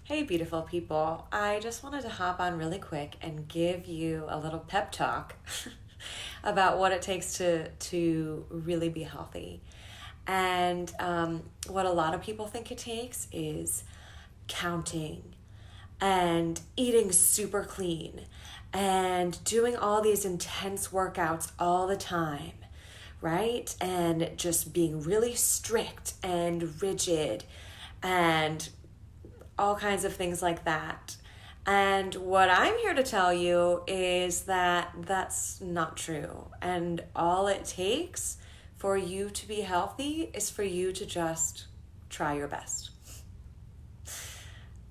Hey, beautiful people. I just wanted to hop on really quick and give you a little pep talk about what it takes to really be healthy. And what a lot of people think it takes is counting and eating super clean and doing all these intense workouts all the time, right? And just being really strict and rigid and all kinds of things like that. And what I'm here to tell you is that that's not true. And all it takes for you to be healthy is for you to just try your best.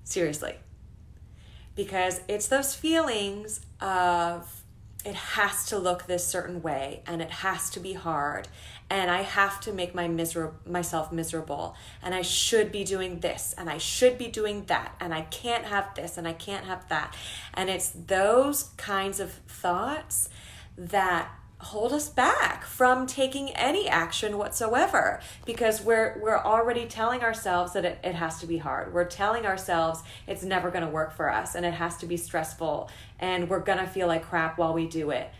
Seriously. Because it's those feelings of it has to look this certain way and it has to be hard and I have to make myself miserable and I should be doing this and I should be doing that and I can't have this and I can't have that. And it's those kinds of thoughts that hold us back from taking any action whatsoever, because we're already telling ourselves that it has to be hard. We're telling ourselves it's never going to work for us and it has to be stressful and we're going to feel like crap while we do it.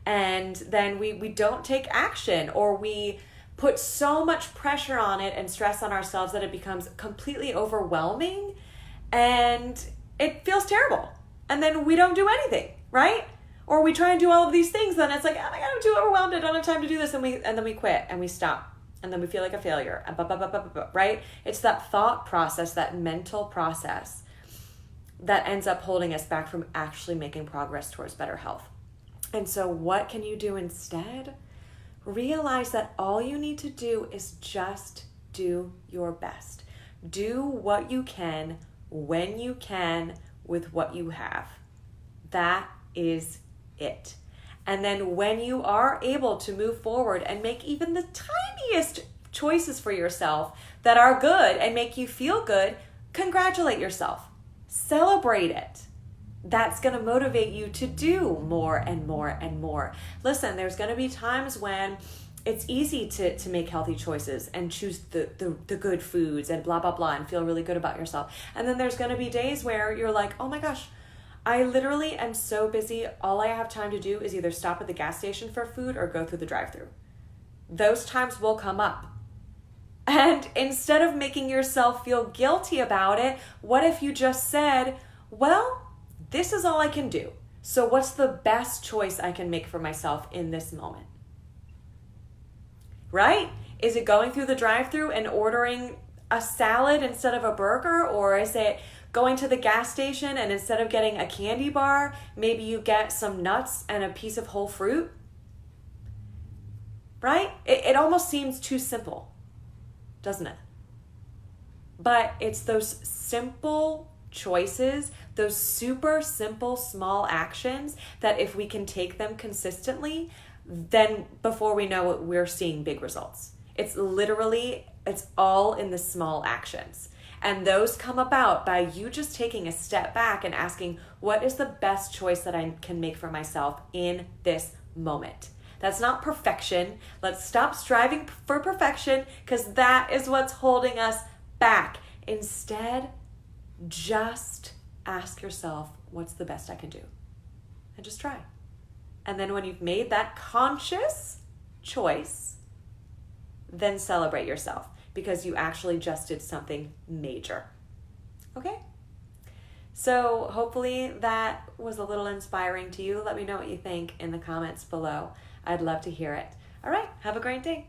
And then we don't take action, or we put so much pressure on it and stress on ourselves that it becomes completely overwhelming and it feels terrible. And then we don't do anything, right? Or we try and do all of these things, then it's like, oh my God, I'm too overwhelmed, I don't have time to do this, and then we quit and we stop. And then we feel like a failure, right? It's that thought process, that mental process that ends up holding us back from actually making progress towards better health. And so what can you do instead? Realize that all you need to do is just do your best. Do what you can, when you can, with what you have. That is it. And then when you are able to move forward and make even the tiniest choices for yourself that are good and make you feel good, congratulate yourself. Celebrate it. That's going to motivate you to do more and more and more. Listen, there's going to be times when it's easy to make healthy choices and choose the good foods and blah, blah, blah, and feel really good about yourself. And then there's going to be days where you're like, oh my gosh, I literally am so busy. All I have time to do is either stop at the gas station for food or go through the drive-thru. Those times will come up. And instead of making yourself feel guilty about it, what if you just said, well, this is all I can do. So what's the best choice I can make for myself in this moment? Right? Is it going through the drive-thru and ordering a salad instead of a burger? Or is it going to the gas station and instead of getting a candy bar, maybe you get some nuts and a piece of whole fruit? Right? It almost seems too simple, doesn't it? But it's those simple choices, those super simple small actions that if we can take them consistently, then before we know it, we're seeing big results. It's all in the small actions. And those come about by you just taking a step back and asking, what is the best choice that I can make for myself in this moment? That's not perfection. Let's stop striving for perfection, because that is what's holding us back. Instead, just ask yourself, what's the best I can do? And just try. And then when you've made that conscious choice, then celebrate yourself, because you actually just did something major. Okay? So hopefully that was a little inspiring to you. Let me know what you think in the comments below. I'd love to hear it. All right, have a great day.